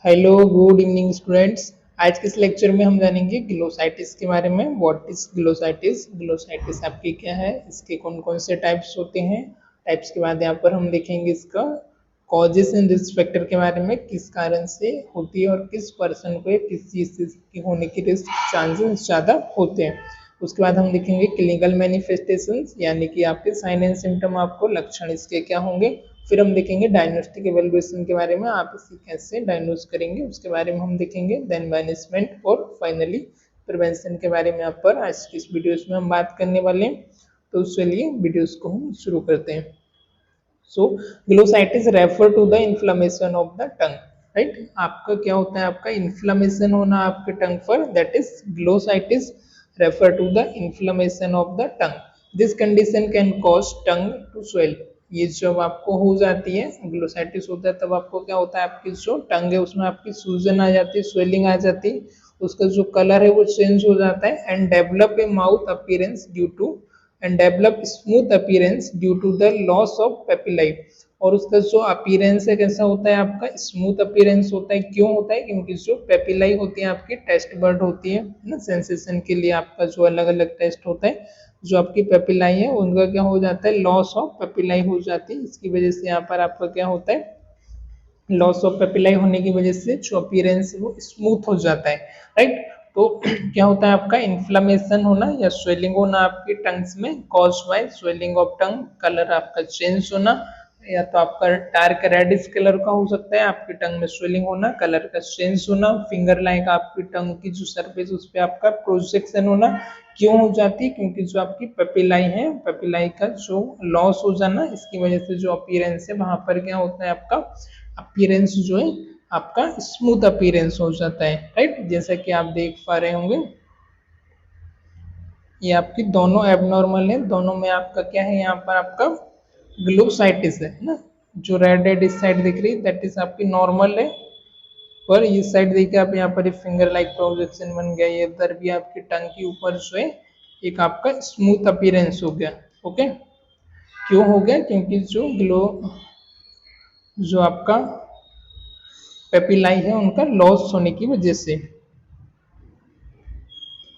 Hello good evening students. आज के इस लेक्चर में हम जानेंगे ग्लोसाइटिस के बारे में। What is glossitis? ग्लोसाइटिस आपकी क्या है, इसके कौन कौन से टाइप्स होते हैं। टाइप्स के बाद यहाँ पर हम देखेंगे इसका कॉजेस एंड रिस्क फैक्टर के बारे में, किस कारण से होती है और किस पर्सन को किस चीज़ की होने की रिस्क चांसेस ज़्यादा होते हैं। उसके बाद हम देखेंगे क्लिनिकल मैनिफेस्टेशंस, यानी कि आपके साइन एंड सिम्टम, आपको लक्षण इसके क्या होंगे। फिर हम देखेंगे डायग्नोस्टिक एवेलुएशन के बारे में, आप इसे कैसे डायग्नोज करेंगे उसके बारे में हम देखेंगे। देन मैनेजमेंट और फाइनली प्रिवेंशन के बारे में यहाँ पर आज की इस वीडियोस में हम बात करने वाले हैं। तो चलिए वीडियोस को हम शुरू करते हैं। So glossitis refer to the inflammation of the tongue, right. आपका क्या होता है, आपका इन्फ्लेमेशन होना आपके टंग पर, that is glossitis refer to the inflammation of the tongue. This condition can cause tongue to swell. ये जब आपको हो जाती है ग्लोसाइटिस होता है तब आपको क्या होता है, आपकी जो टंग है उसमें आपकी सूजन आ जाती है, स्वेलिंग आ जाती है, उसका जो कलर है वो चेंज हो जाता है and develop a mouth appearance due to and develop smooth appearance due to the loss of papillae. और उसका जो अपीयरेंस है कैसा होता है, आपका स्मूथ अपीयरेंस होता है। क्यों होता है? क्योंकि जो पेपिलाई होती है आपकी टेस्ट बर्ड होती है ना, सेंसेशन के लिए आपका जो अलग अलग टेस्ट होता है, जो आपकी पेपिलाई है उनका क्या हो जाता है, लॉस ऑफ पेपिलाई हो जाती है। इसकी वजह से यहाँ पर आपका क्या होता है, लॉस ऑफ पेपिलाई होने की वजह से जो अपीयरेंस है वो स्मूथ हो जाता है, राइट। तो क्या होता है, आपका इन्फ्लेमेशन होना या स्वेलिंग होना आपकी टंग्स में, cause by swelling of tongue. Colour आपका चेंज होना, या तो आपका डार्क रेडिश कलर का हो सकता है, आपकी टंग में स्वेलिंग होना, कलर का चेंज होना, फिंगर लाइक आपकी टंग की जो सरफेस उस पर आपका प्रोजेक्शन होना। क्यों हो जाती है? क्योंकि जो आपकी पेपिलाई है, पेपिलाई का जो लॉस हो जाना, इसकी वजह से जो अपीयरेंस है वहां पर क्या होता है, आपका अपीयरेंस जो है आपका स्मूथ अपीयरेंस हो जाता है, राइट। जैसा कि आप देख पा रहे होंगे ये आपकी दोनों एबनॉर्मल है, दोनों में आपका क्या है, यहाँ पर आपका ग्लोसाइटिस है ना। जो रेड रेड इस साइड दिख रही है दैट इज आपकी नॉर्मल है, और इस साइड देखिए आप यहाँ पर फिंगर लाइक प्रोजेक्शन बन गया, ये इधर भी आपकी टंग के ऊपर जो है एक आपका स्मूथ अपीयरेंस हो गया। ओके, क्यों हो गया? क्योंकि जो आपका पेपिलाई है उनका लॉस होने की वजह से।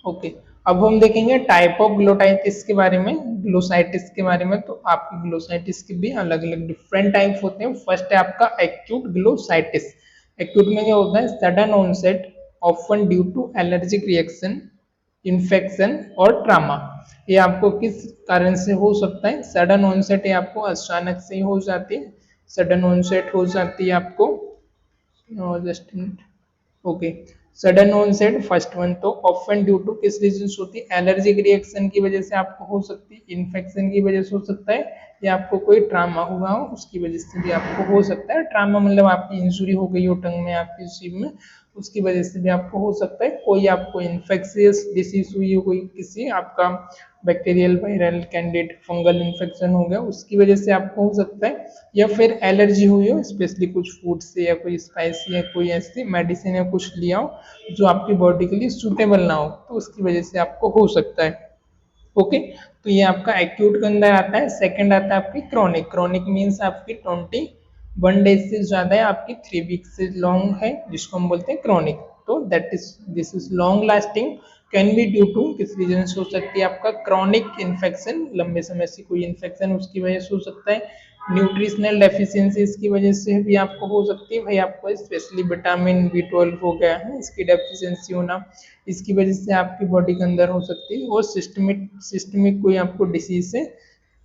ओके, अब हम देखेंगे टाइप ऑफ ग्लोटाइटिस के बारे में, ग्लोसाइटिस के बारे में। तो आपकी ग्लोसाइटिस के भी अलग अलग डिफरेंट टाइप होते हैं। फर्स्ट है आपका एक्यूट ग्लोसाइटिस। एक्यूट में क्या होता है, sudden onset often due to allergic reaction, infection और ट्रामा। ये आपको किस कारण से हो सकता है? सडन ऑनसेट ये आपको अचानक से ही हो जाती है, सडन ऑनसेट हो जाती है आपको। Just okay, sudden onset first one. तो ऑफन ड्यू टू किस रीजन से होती है? एलर्जिक रिएक्शन की वजह से आपको हो सकती है, इन्फेक्शन की वजह से हो सकता है, या आपको कोई ट्रामा हुआ हो उसकी वजह से भी आपको हो सकता है। ट्रामा मतलब आपकी इंजुरी हो गई हो टंग में, आपकी जीभ में, उसकी वजह से भी आपको हो सकता है। कोई आपको इन्फेक्शियस डिसीज हुई हो, कोई किसी आपका bacterial, viral, candid, fungal infection हो गया उसकी वजह से आपको हो सकता है, या फिर एलर्जी हुई हो स्पेशली कुछ फूड से, या कोई स्पाइसी या कोई ऐसी मेडिसिन या कुछ लिया हो जो आपकी बॉडी के लिए सूटेबल ना हो, तो उसकी वजह से आपको हो सकता है। ओके, तो ये आपका एक्यूट के अंदर आता है। सेकंड आता है आपकी क्रॉनिक। क्रॉनिक मीन्स आपकी 21 डेज से ज्यादा है, आपकी 3 वीक से लॉन्ग है, जिसको हम बोलते हैं क्रॉनिक। तो that is this is long lasting, can be due to किस रीजन से हो सकती है, आपका क्रॉनिक इन्फेक्शन, लंबे समय से कोई इन्फेक्शन उसकी वजह से हो सकता है। न्यूट्रिशनल डेफिशिएंसी इसकी वजह से भी आपको हो सकती है, भाई आपको स्पेशली विटामिन B12 हो गया है, इसकी डेफिशिएंसी होना, इसकी वजह से आपकी बॉडी के अंदर हो सकती है। और सिस्टमिक कोई आपको डिसीज है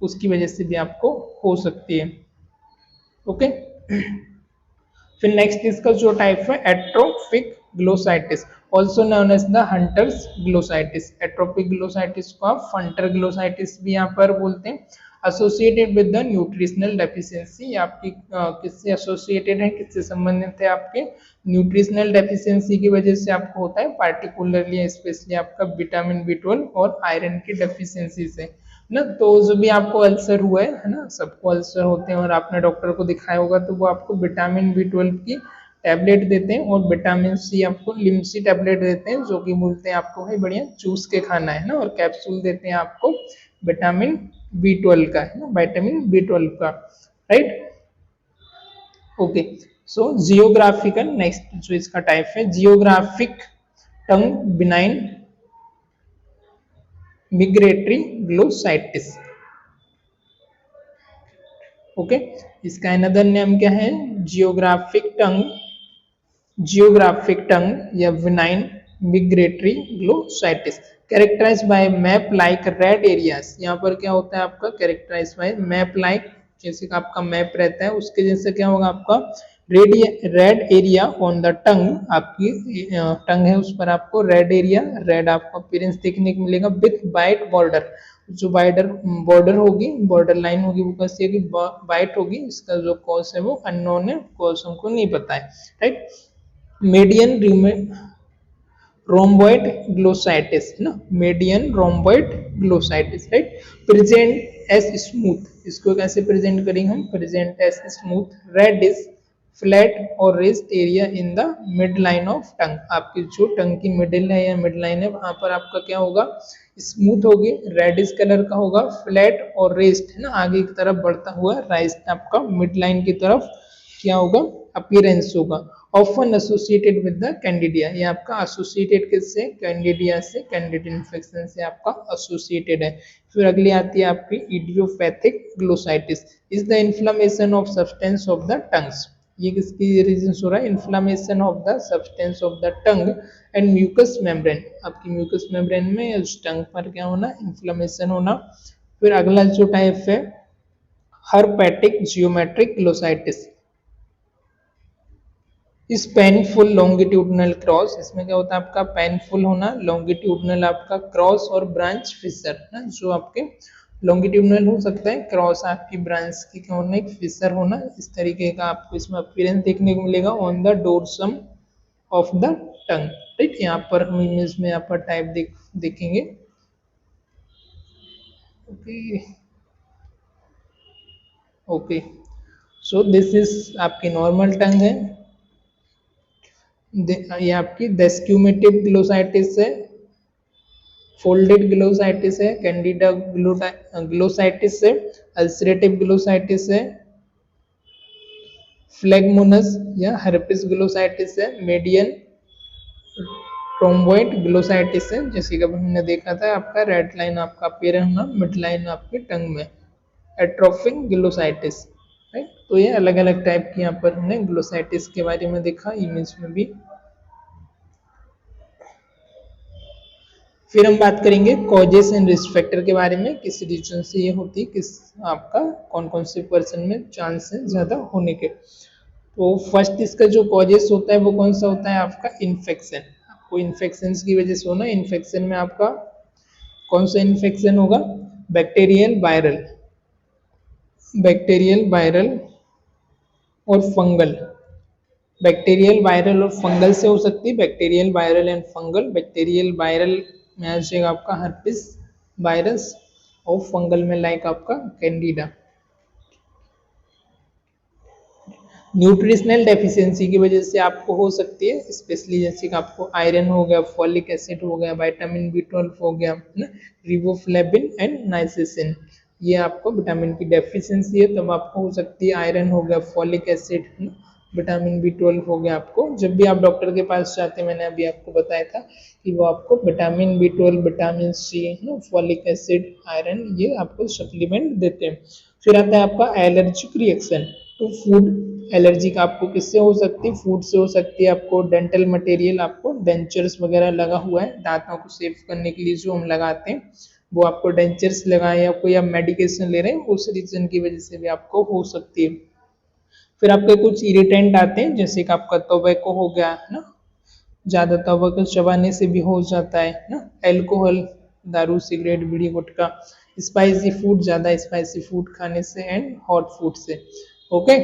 उसकी वजह से भी आपको हो सकती है। ओके, फिर नेक्स्ट इसका जो टाइप है atrophic glossitis, also known as the Hunter's glossitis. Atrophic glossitis को आप फंटर ग्लोसाइटिस भी यहाँ पर बोलते हैं। Associated with the nutritional deficiency, आपकी किससे एसोसिएटेड है, किससे संबंधित है, आपके न्यूट्रिशनल डेफिशिएंसी की वजह से आपको होता है, पार्टिकुलरली स्पेशली आपका विटामिन B12 और आयरन की डेफिशिएंसी से ना। तो जो भी आपको अल्सर हुआ है ना, सबको अल्सर होते हैं और आपने डॉक्टर को दिखाया होगा तो वो आपको विटामिन B12 की टैबलेट देते हैं, और विटामिन C आपको लिम्सी टैबलेट देते हैं, जो कि बोलते हैं आपको भाई बढ़िया चूस के खाना है ना, और कैप्सूल देते हैं आपको विटामिन B12 का है ना, विटामिन B12 का, right. Okay, so geographical, next जो इसका टाइप है geographic tongue benign migratory glossitis. Okay, इसका अनदर नेम क्या है, जियोग्राफिक टंग, जियोग्राफिक टंग या विनाइन migratory glossitis, characterize by map like red areas. यहाँ पर क्या होता है आपका, कैरेक्टराइज बाय मैप लाइक, जैसे कि आपका मैप रहता है उसके जैसे क्या होगा आपका रेड एरिया ऑन द टंग, आपकी टंग है उस पर आपको रेड एरिया, रेड आपको अपीयरेंस देखने को मिलेगा विथ वाइट बॉर्डर, जो बॉर्डर बॉर्डर होगी, बॉर्डर लाइन होगी वो कैसी होगी, वाइट होगी। इसका जो कॉज है वो अननोन है, कॉज हमको नहीं पता है, राइट। मीडियन रोम्बॉइड ग्लोसाइटिस है ना, median rhomboid glossitis, right. Present as smooth, इसको कैसे प्रेजेंट करेंगे हम, present as smooth red is flat और raised area in the mid line of tongue, आपकी जो टंग की मिडिल है या मिड लाइन है वहां पर आपका क्या होगा, स्मूथ होगी, रेडिश कलर का होगा, फ्लैट और रेस्ट है ना, आगे की तरफ बढ़ता हुआ राइस्ट आपका मिड लाइन की तरफ क्या होगा, अपीयरेंस होगा। ऑफन एसोसिएटेड विद द कैंडिडिया, ये आपका एसोसिएटेड किससे, कैंडिडिया से, कैंडिड इन्फेक्शन से आपका एसोसिएटेड है। फिर अगली आती है आपकी idiopathic glossitis, is the inflammation of substance of the tongues, ये किसकी रीजन हो रहा है, inflammation of the substance of the tongue and mucous membrane, आपकी म्यूकस मेम्ब्रेन में उस टंग पर क्या होना, इन्फ्लेमेशन होना। फिर अगला जो टाइप है हर्पेटिक जियोमेट्रिक ग्लोसाइटिस, इस पेनफुल लॉन्गिट्यूडनल क्रॉस, इसमें क्या होता है आपका पेनफुल होना, लॉन्गिट्यूडनल आपका क्रॉस और ब्रांच फिशर ना, जो आपके लॉन्गिट्यूडनल हो सकता है, क्रॉस आपकी ब्रांच की क्या होना, एक फिशर होना, इस तरीके का आपको इसमें अपीयरेंस देखने को मिलेगा on the dorsum of the tongue, right. यहाँ पर हम इमेज में यहाँ पर टाइप देखेंगे, okay okay. So this is आपकी नॉर्मल टंग है, ये आपकी डेस्क्यूमेटिव ग्लोसाइटिस है, फोल्डेड ग्लोसाइटिस है, कैंडिडा ग्लोसाइटिस है, अल्सरेटिव ग्लोसाइटिस है, फ्लेगमोनस या हर्पिस ग्लोसाइटिस है, मीडियन रोम्बोइड ग्लोसाइटिस है, जैसे कि हमने देखा था आपका रेड लाइन आपका अपीयर होना, मिड लाइन आपके टंग में, एट्रोफिक ग्लोसाइटिस, राइट। तो ये अलग अलग टाइप की यहाँ पर हमने ग्लोसाइटिस के बारे में देखा इमेज में भी। फिर हम बात करेंगे कॉजेस एंड रिस्क फैक्टर के बारे में, किस रीजन से ये होती है, किस आपका कौन कौन से पर्सन में चांस है ज्यादा होने के। तो फर्स्ट इसका जो कॉजेस होता है वो कौन सा होता है आपका इन्फेक्शन, आपको इन्फेक्शन की वजह से होना, इन्फेक्शन में आपका कौन सा इन्फेक्शन होगा, बैक्टीरियल वायरल, बैक्टीरियल वायरल और फंगल, बैक्टीरियल वायरल और फंगल से हो सकती है, bacterial viral and fungal, bacterial viral में आ जाएगा आपका हर्पिस वायरस और फंगल में लाइक आपका कैंडिडा। न्यूट्रिशनल डेफिशिएंसी की वजह से आपको हो सकती है, स्पेशली जैसे कि आपको आयरन हो गया, फॉलिक एसिड हो गया, विटामिन बी12 हो गया ना, रिबोफ्लेविन एंड नाइसिन, ये आपको विटामिन की डेफिशिएंसी है तब आपको हो सकती है, आयरन हो गया, फॉलिक एसिड, विटामिन बी12 हो गया। आपको जब भी आप डॉक्टर के पास जाते हैं, मैंने अभी आपको बताया था कि वो आपको विटामिन बी12, vitamin C, folic acid, iron, ये आपको सप्लीमेंट देते हैं। फिर आता है आपका allergic reaction to food, allergy का आपको किससे हो सकती है, फूड से हो सकती है, आपको डेंटल मटेरियल, आपको डेंचर्स वगैरह लगा हुआ है दांतों को सेफ करने के लिए जो हम लगाते हैं, वो आपको डेंचर्स लगाए या कोई आप मेडिकेशन ले रहे हैं उस रीजन की वजह से भी आपको हो सकती है। फिर आपके कुछ इरिटेंट आते हैं, जैसे कि आपका टोबैको हो गया है ना, ज्यादा टोबैको चबाने से भी हो जाता है ना, अल्कोहल, दारू, सिगरेट, बीड़ी, गुटखा, स्पाइसी फूड, ज्यादा स्पाइसी फूड खाने से एंड हॉट फूड से, ओके।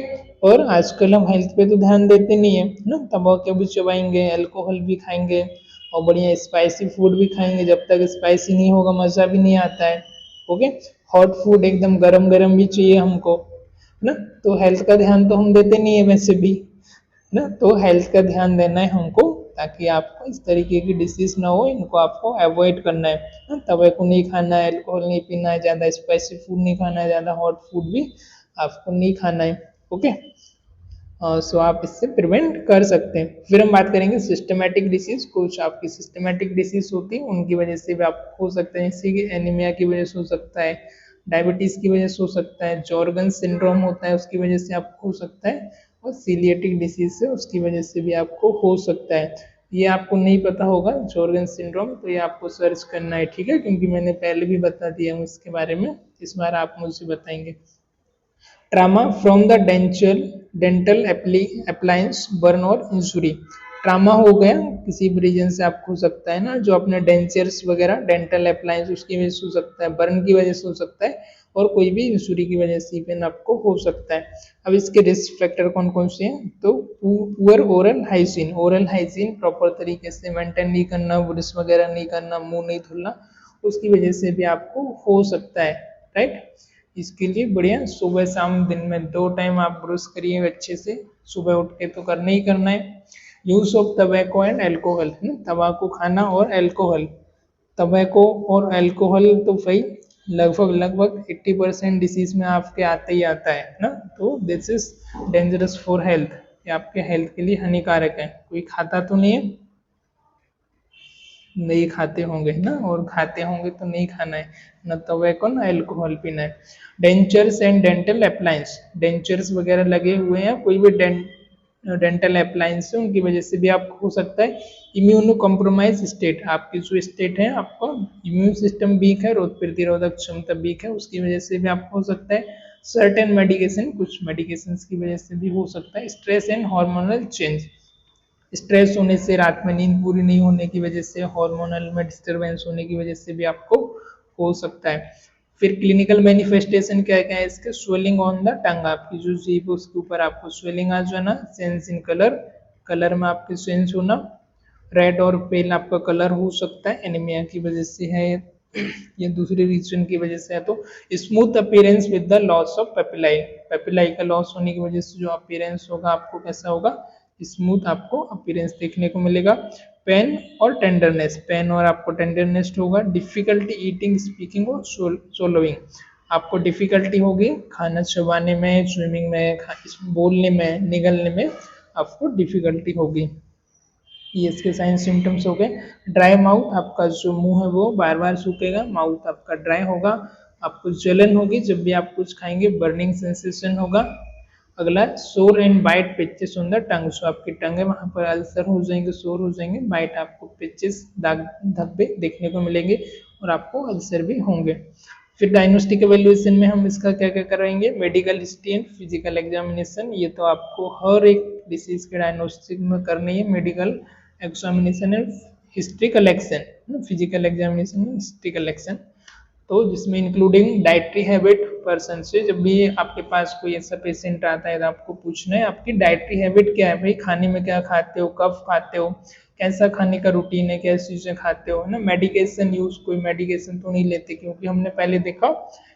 और आजकल हम हेल्थ पे तो ध्यान देते नहीं है ना, तंबाकू भी चबाएंगे, अल्कोहल भी खाएंगे और बढ़िया स्पाइसी फूड भी खाएंगे, जब तक स्पाइसी नहीं होगा मजा भी नहीं आता है, ओके। हॉट फूड एकदम गरम गरम भी चाहिए हमको ना, तो हेल्थ का ध्यान तो हम देते नहीं है वैसे भी ना, तो हेल्थ का ध्यान देना है हमको ताकि आपको इस तरीके की डिसीज ना हो, इनको आपको अवॉइड करना है ना, तंबाकू नहीं खाना है, अल्कोहल नहीं पीना है, ज़्यादा स्पाइसी फूड नहीं खाना है, ज़्यादा हॉट फूड भी आपको नहीं खाना है, ओके। सो आप इससे प्रिवेंट कर सकते हैं। फिर हम बात करेंगे सिस्टमेटिक डिसीज। कुछ आपकी सिस्टमेटिक डिसीज होती है, उनकी वजह से भी आप हो सकते हैं, जैसे कि एनीमिया की वजह से हो सकता है, डायबिटीज की वजह से हो सकता है, जॉर्गन सिंड्रोम होता है उसकी वजह से आपको हो सकता है, और सीलिएटिक डिसीज है उसकी वजह से भी आपको हो सकता है। ये आपको नहीं पता होगा जॉर्गन सिंड्रोम, तो ये आपको सर्च करना है, ठीक है, क्योंकि मैंने पहले भी बता दिया हूँ इसके बारे में, इस बार आप मुझसे बताएंगे। Trauma from the dental appliance burn और इंजुरी। ट्रामा हो गया किसी भी रीजन से आपको हो सकता है ना, जो अपने डेंचर्स वगैरह डेंटल अप्लायंस उसकी वजह से हो सकता है, बर्न की वजह से हो सकता है, और कोई भी इंजुरी की वजह से इवन आपको हो सकता है। अब इसके रिस्क फैक्टर कौन कौन से हैं, तो पुअर ओरल हाइजीन प्रॉपर तरीके से मेंटेन नहीं करना, ब्रश वगैरह नहीं करना, मुंह नहीं धुलना, उसकी वजह से भी आपको हो सकता है, राइट। इसके लिए बढ़िया सुबह शाम दिन में 2 टाइम आप ब्रश करिए अच्छे से, सुबह उठ के तो करना ही करना है। Use of tobacco and alcohol, तंबाकू खाना और एल्कोहल। टबैको और एल्कोहल तो भाई लगभग लगभग 80% डिसीज में आपके आते ही आता है ना, तो this is dangerous for health, ये आपके हेल्थ के लिए हानिकारक है। कोई खाता तो नहीं है, नहीं खाते होंगे ना, और खाते होंगे तो नहीं खाना है, न टबैको ना अल्कोहल पीना है। Dentures and dental appliance, dentures वगैरह लगे हुए हैं, कोई भी डेंटल अप्लायंस है उनकी वजह से भी आपको हो सकता है। इम्यूनो कॉम्प्रोमाइज स्टेट, आपकी जो स्टेट है, आपको इम्यून सिस्टम वीक है, रोग प्रतिरोधक क्षमता वीक है, उसकी वजह से भी आपको हो सकता है। सर्टेन मेडिकेशन, कुछ मेडिकेशन की वजह से भी हो सकता है। Stress and hormonal change, stress होने से, रात में नींद पूरी नहीं होने की वजह से, हार्मोनल में डिस्टरबेंस होने की वजह से भी आपको हो सकता है। फिर क्लिनिकल मैनिफेस्टेशन क्या क्या है इसके, स्वेलिंग ऑन द टंग, आपकी जो जीभ है उसके ऊपर आपको स्वेलिंग आ जाना, चेंज इन कलर, कलर में आपके चेंज होना, रेड और पेल आपका कलर हो सकता है, एनीमिया की वजह से है या दूसरे रीजन की वजह से है। तो smooth appearance with the loss of papillae, papillae का लॉस होने की वजह से जो अपीयरेंस होगा आपको कैसा होगा, स्मूथ आपको अपीयरेंस देखने को मिलेगा। पेन और टेंडरनेस, पेन और आपको टेंडरनेस होगा। डिफिकल्टी ईटिंग स्पीकिंग और सोलोइंग, आपको डिफिकल्टी होगी खाना चबाने में, स्विमिंग में, बोलने में, निगलने में आपको डिफिकल्टी होगी। ये इसके साइन सिम्टम्स हो गए। ड्राई माउथ, आपका जो मुंह है वो बार बार सूखेगा, माउथ आपका ड्राई होगा, आपको जलन होगी जब भी आप कुछ खाएंगे, बर्निंग सेंसेशन होगा। अगला sore and white patches on the tongue, जो आपकी टंग है वहां पर अल्सर हो जाएंगे, सोर हो जाएंगे, बाइट आपको पिचेस दाग धब्बे देखने को मिलेंगे, और आपको अल्सर भी होंगे। फिर डायग्नोस्टिक एवेल्युएशन में हम इसका क्या क्या कराएंगे, medical history and physical examination, ये तो आपको हर एक डिसीज के डायग्नोस्टिक में करनी है, medical examination and history collection, physical examination history collection, तो जिसमें इंक्लूडिंग डाइटरी हैबिट पर्सन से, जब भी आपके पास कोई ऐसा पेशेंट आता है तो आपको पूछना है आपकी डाइटरी हैबिट क्या है, भाई खाने में क्या खाते हो, कब खाते हो, कैसा खाने का रूटीन है, कैसी चीजें खाते हो, है ना। मेडिकेशन यूज, कोई मेडिकेशन तो नहीं लेते, क्योंकि हमने पहले देखा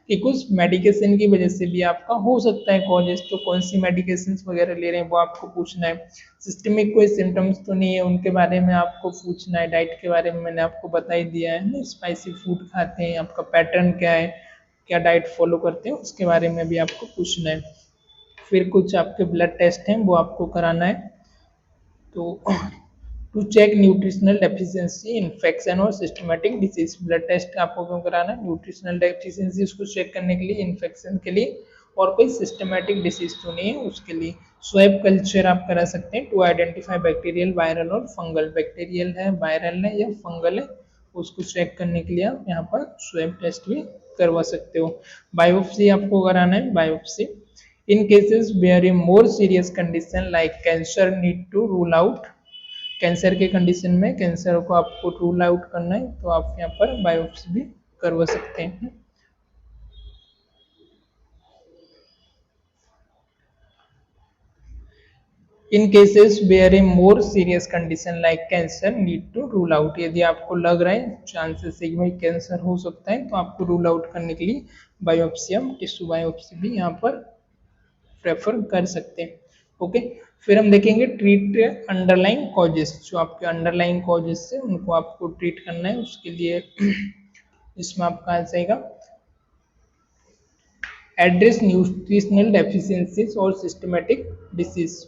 कि कुछ मेडिकेशन की वजह से भी आपका हो सकता है कॉजेस, तो कौन सी मेडिकेशन वगैरह ले रहे हैं वो आपको पूछना है। सिस्टमिक कोई सिम्टम्स तो नहीं है उनके बारे में आपको पूछना है। डाइट के बारे में मैंने आपको बता ही दिया है ना, स्पाइसी फूड खाते हैं, आपका पैटर्न क्या है, क्या डाइट फॉलो करते हैं, उसके बारे में भी आपको पूछना है। फिर कुछ आपके ब्लड टेस्ट हैं वो आपको कराना है, तो to check nutritional deficiency, infection और सिस्टमेटिक डिसीज। ब्लड टेस्ट आपको क्यों कराना है, न्यूट्रिशनल डेफिशिएंसी उसको चेक करने के लिए, इन्फेक्शन के लिए, और कोई सिस्टमेटिक डिसीज तो नहीं है उसके लिए। स्वैब कल्चर आप करा सकते हैं टू आइडेंटिफाई बैक्टीरियल, वायरल और फंगल, बैक्टीरियल है, वायरल है या फंगल है, उसको चेक करने के लिए आप यहाँ पर स्वैब टेस्ट भी करवा सकते हो। बायोप्सी आपको कराना है, biopsy in cases where a more serious condition like cancer need to rule out, cancer के कंडीशन में कैंसर को आपको रूल आउट करना है तो आप यहाँ पर बायोप्सी भी करवा सकते हैं। In cases where a more serious condition like cancer need to rule out, यदि आपको लग रहा है चांसेस है कि भाई कैंसर हो सकता है, तो आपको रूल आउट करने के लिए बायोप्सी, हम टिश्यू बायोप्सी भी यहाँ पर प्रेफर कर सकते हैं। ओके, फिर हम देखेंगे ट्रीट अंडरलाइन कॉजेस, जो आपके अंडरलाइन कॉजेस है उनको आपको ट्रीट करना है, उसके लिए इसमें आपका आ जाएगा एड्रेस न्यूट्रिशनल डेफिशिएंसीज और सिस्टमेटिक डिसीज।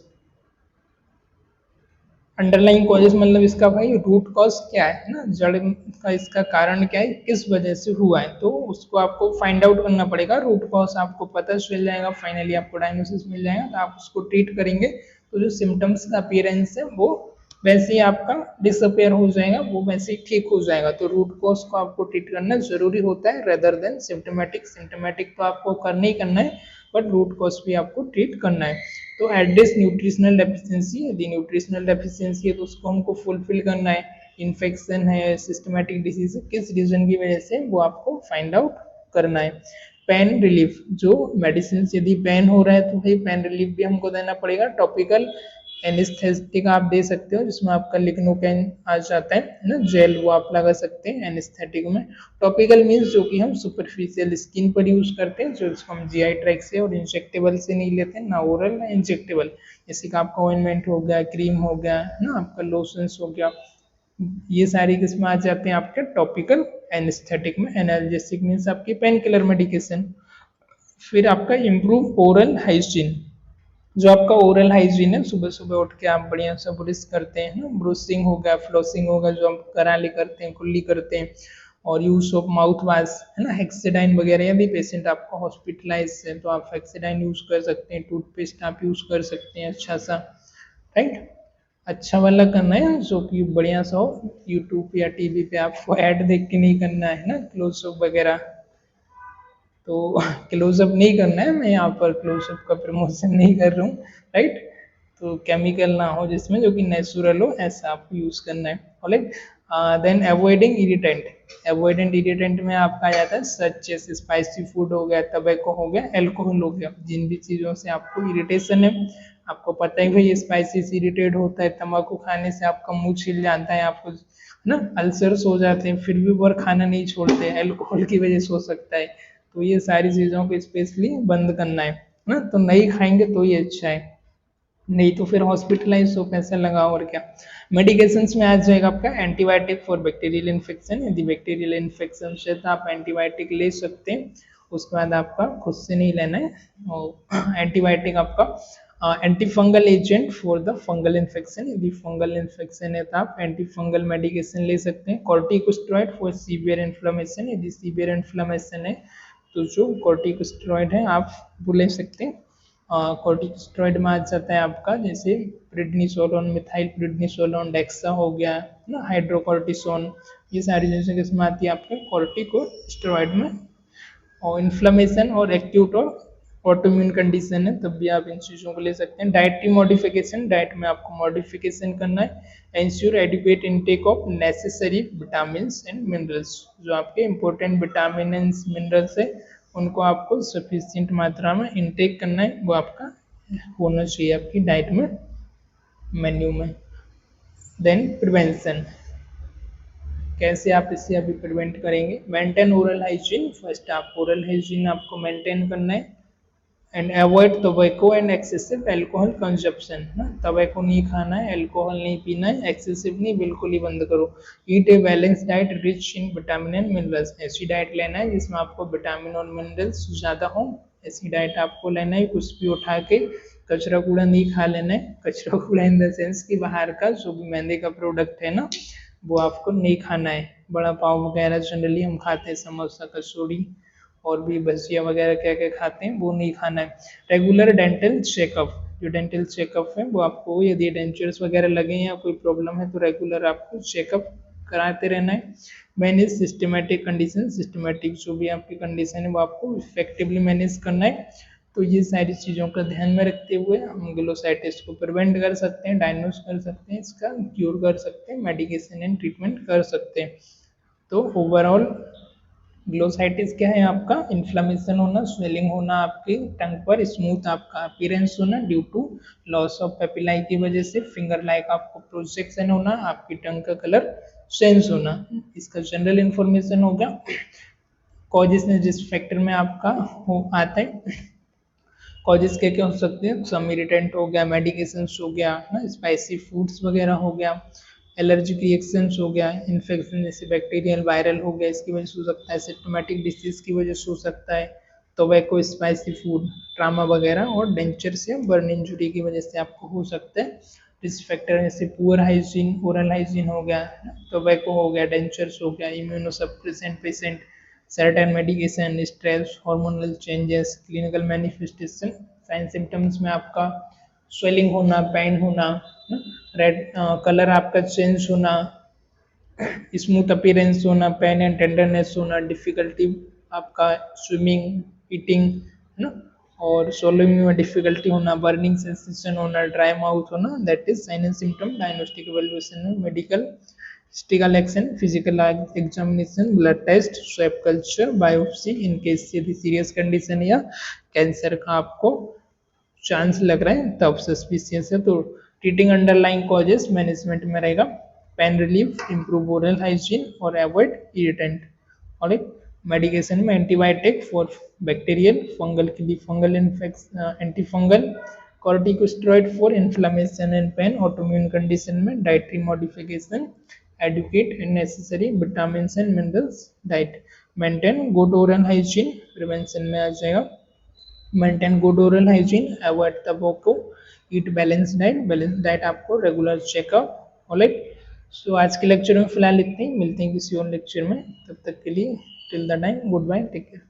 अंडरलाइंग कॉजेज मतलब इसका भाई रूट कॉज क्या है ना, जड़ का इसका कारण क्या है, किस वजह से हुआ है, तो उसको आपको फाइंड आउट करना पड़ेगा। रूट कॉज आपको पता चल जाएगा, फाइनली आपको डायग्नोसिस मिल जाएगा, तो आप उसको ट्रीट करेंगे तो जो सिम्टम्स का अपीयरेंस है वो वैसे ही आपका डिसअपेयर हो जाएगा, वो वैसे ही ठीक हो जाएगा। तो रूट कॉज को आपको ट्रीट करना जरूरी होता है रेदर देन सिम्टोमेटिक। सिम्टोमेटिक तो आपको करना ही करना है, बट रूट कॉज भी आपको ट्रीट करना है। तो एड्रेस न्यूट्रिशनल डेफिशिएंसी, यदि न्यूट्रिशनल डेफिशिएंसी है तो उसको हमको फुलफिल करना है। इन्फेक्शन है, सिस्टमेटिक डिसीज है, किस रीजन की वजह से, वो आपको फाइंड आउट करना है। पेन रिलीफ, जो मेडिसिन यदि पेन हो रहा है तो भाई पेन रिलीफ भी हमको देना पड़ेगा। टॉपिकल एनेस्थेटिक आप दे सकते हो, जिसमें आपका लिग्नोकेन आ जाता है ना, जेल, वो आप लगा सकते हैं एनेस्थेटिक में। टॉपिकल मीन्स जो कि हम सुपरफिशियल स्किन पर यूज करते हैं, जो इसको हम जीआई ट्रैक से और इंजेक्टेबल से नहीं लेते हैं, ना ओरल ना इंजेक्टेबल। जैसे कि आपका ऑइंटमेंट हो गया, क्रीम हो गया ना, आपका लोशंस हो गया, ये सारी किस्में आ जाते हैं आपके टॉपिकल एनेस्थेटिक में। एनाल्जेसिक मीन्स आपकी पेन किलर मेडिकेशन। फिर आपका इम्प्रूव ओरल हाइजीन, जो आपका ओरल हाइजीन है, सुबह सुबह उठ के आप बढ़िया सा ब्रश करते हैं ना, ब्रूसिंग हो गया, फ्लोसिंग होगा, जो हम कराली करते हैं, कुल्ली करते हैं, और यूज ऑफ माउथ वाश है ना, हेक्सेडाइन वगैरह। यदि पेशेंट आपका हॉस्पिटलाइज है तो आप हेक्सेडाइन यूज कर सकते हैं, टूथपेस्ट आप यूज कर सकते हैं अच्छा सा, राइट। अच्छा वाला करना है जो कि बढ़िया सा हो, यूट्यूब या टीवी पे आपको ऐड देख के नहीं करना है ना, क्लोजअप वगैरह। तो क्लोजअप नहीं करना है, मैं यहाँ पर क्लोजअप का प्रमोशन नहीं कर रहा हूँ, राइट। तो केमिकल ना हो जिसमें, जो कि नेचुरल हो, ऐसा आपको यूज करना है, alright. Then avoiding irritant, avoidant irritant में आपका आ जाता है सच जैसे स्पाइसी फूड हो गया, टबैको हो गया, अल्कोहल हो गया। जिन भी चीज़ों से आपको इरिटेशन है, आपको पता है भाई स्पाइसी से इरिटेट होता है, तम्बाकू खाने से आपका मुंह छिल जाता है, आपको ना अल्सर्स हो जाते हैं, फिर भी वो खाना नहीं छोड़ते, अल्कोहल की वजह से हो सकता है। तो ये सारी चीज़ों को स्पेशली बंद करना है ना, तो नहीं खाएंगे तो ये अच्छा है, नहीं तो फिर हॉस्पिटलाइज हो, पैसा लगाओ और क्या। मेडिकेशंस में आ जाएगा आपका एंटीबायोटिक फॉर बैक्टीरियल इन्फेक्शन, यदि बैक्टीरियल इन्फेक्शन से तो आप एंटीबायोटिक ले सकते हैं, उसके बाद आपका खुद से नहीं लेना है। और एंटीबायोटिक आपका anti fungal agent for the fungal infection, यदि फंगल इन्फेक्शन है तो आप एंटी फंगल मेडिकेशन ले सकते हैं। कॉर्टिकोस्टेरॉइड फॉर सीवियर इन्फ्लेमेशन, यदि सीवियर इन्फ्लेमेशन है तो जो कॉर्टिकोस्टेरॉइड है आप वो ले सकते हैं। कॉर्टिकोस्टेरॉइड में आ जाता है आपका जैसे प्रेडनिसोलोन, मिथाइल प्रेडनिसोलोन, डेक्सा हो गया ना, हाइड्रोकॉर्टिसोन, ये सारी चीज़ें किसमें आती है आपके कॉर्टिकोस्टेरॉइड में। और इन्फ्लेमेशन और एक्यूट और ऑटोइम्यून कंडीशन है तब भी आप इन चीज़ों को ले सकते हैं। डाइटरी मॉडिफिकेशन, डाइट में आपको मॉडिफिकेशन करना है। Ensure adequate intake of necessary vitamin and minerals, जो आपके इंपॉर्टेंट विटामिन एंड मिनरल्स है उनको आपको सफिशिएंट मात्रा में इनटेक करना है, वो आपका होना चाहिए आपकी डाइट में, मेन्यू में। देन प्रिवेंशन, कैसे आप इससे अभी प्रिवेंट करेंगे। मेंटेन ओरल हाइजीन, फर्स्ट आप ओरल हाइजीन आपको मेंटेन करना है। And avoid tobacco and excessive alcohol consumption, tobacco नहीं खाना है, अल्कोहल नहीं पीना है, एक्सेसिव नहीं, बिल्कुल ही बंद करो। Eat a balance diet rich in vitamin and minerals, ऐसी डाइट लेना है जिसमें आपको विटामिन और मिनरल्स ज़्यादा हो, ऐसी डाइट आपको लेना है। कुछ भी उठा के कचरा कूड़ा नहीं खा लेना है, कचरा कूड़ा इन द सेंस कि बाहर का जो भी मैदे का प्रोडक्ट है ना, वो आपको नहीं खाना है। बड़ा पाव वगैरह जनरली हम खाते हैं, समोसा, कचौड़ी और भी भजिया वगैरह क्या क्या खाते हैं, वो नहीं खाना है। रेगुलर डेंटल चेकअप, जो डेंटल चेकअप है वो आपको, यदि डेंचर्स वगैरह लगे या कोई प्रॉब्लम है तो रेगुलर आपको चेकअप कराते रहना है। मैनेज सिस्टमेटिक कंडीशन, सिस्टमेटिक जो भी आपकी कंडीशन है वो आपको इफेक्टिवली मैनेज करना है। तो ये सारी चीज़ों का ध्यान में रखते हुए हम ग्लोसाइटिस को प्रिवेंट कर सकते हैं, डायग्नोस कर सकते हैं, इसका क्यूर कर सकते हैं, मेडिकेशन एंड ट्रीटमेंट कर सकते हैं। तो ओवरऑल ग्लोसाइटिस क्या है आपका, इन्फ्लेमेशन होना, स्वेलिंग होना आपके टंग पर, स्मूथ आपका अपीयरेंस होना ड्यू टू लॉस ऑफ पेपिलाई की वजह से, फिंगर लाइक आपको प्रोजेक्शन होना, आपकी टंग का कलर चेंज होना, इसका जनरल इन्फॉर्मेशन हो गया। कॉजेस ने जिस फैक्टर में आपका हो आता है, कॉजेस क्या क्या हो सकते हैं, सम इरिटेंट हो गया, मेडिकेशंस हो गया ना, स्पाइसी फूड्स वगैरह हो गया, एलर्जिक रिएक्शंस हो गया, इन्फेक्शन जैसे बैक्टीरियल वायरल हो गया इसकी वजह से हो सकता है, सिम्टोमेटिक डिसीज की वजह से हो सकता है, टोबैको, स्पाइसी फूड, ट्रामा वगैरह और डेंचर्स या बर्न इंजुरी की वजह से आपको हो सकता है। रिस्क फैक्टर जैसे पुअर हाइजीन, ओरल हाइजीन हो गया, टोबैको हो गया, डेंचर्स हो गया, immunosuppressant patient, certain medication, stress, hormonal changes, clinical manifestation. Sign symptoms में आपका स्वेलिंग होना, पेन होना, रेड कलर आपका चेंज होना, स्मूथ अपीयरेंस होना, पेन एंड टेंडरनेस होना, डिफिकल्टी आपका स्विमिंग, ईटिंग, है ना, और सोलोइंग में डिफिकल्टी होना, बर्निंग सेंसेशन होना, ड्राई माउथ होना, that is sign and symptom. Diagnostic evaluation में medical historical action, physical examination, blood test, swab culture, biopsy. In case यदि सीरियस कंडीशन या कैंसर का आपको चांस लग रहा है तब सस्पिशियस है तो ट्रीटिंग अंडरलाइंग कॉजेस मैनेजमेंट में रहेगा pain relief, improve oral hygiene और अवॉइड इरिटेंट। और एक मेडिकेशन में एंटीबायोटिक फॉर बैक्टीरियल, फंगल के लिए fungal infection, anti fungal, corticosteroid for inflammation and pain, autoimmune condition में dietary modification, adequate and necessary vitamin and minerals diet, maintain good oral hygiene prevention में आ जाएगा। Maintain good oral hygiene, avoid tobacco, eat balance diet आपको regular checkup. Alright, so आज के lecture में फिलहाल इतने ही, मिलते हैं किसी और लेक्चर में, तब तक के लिए till the time good bye, take care.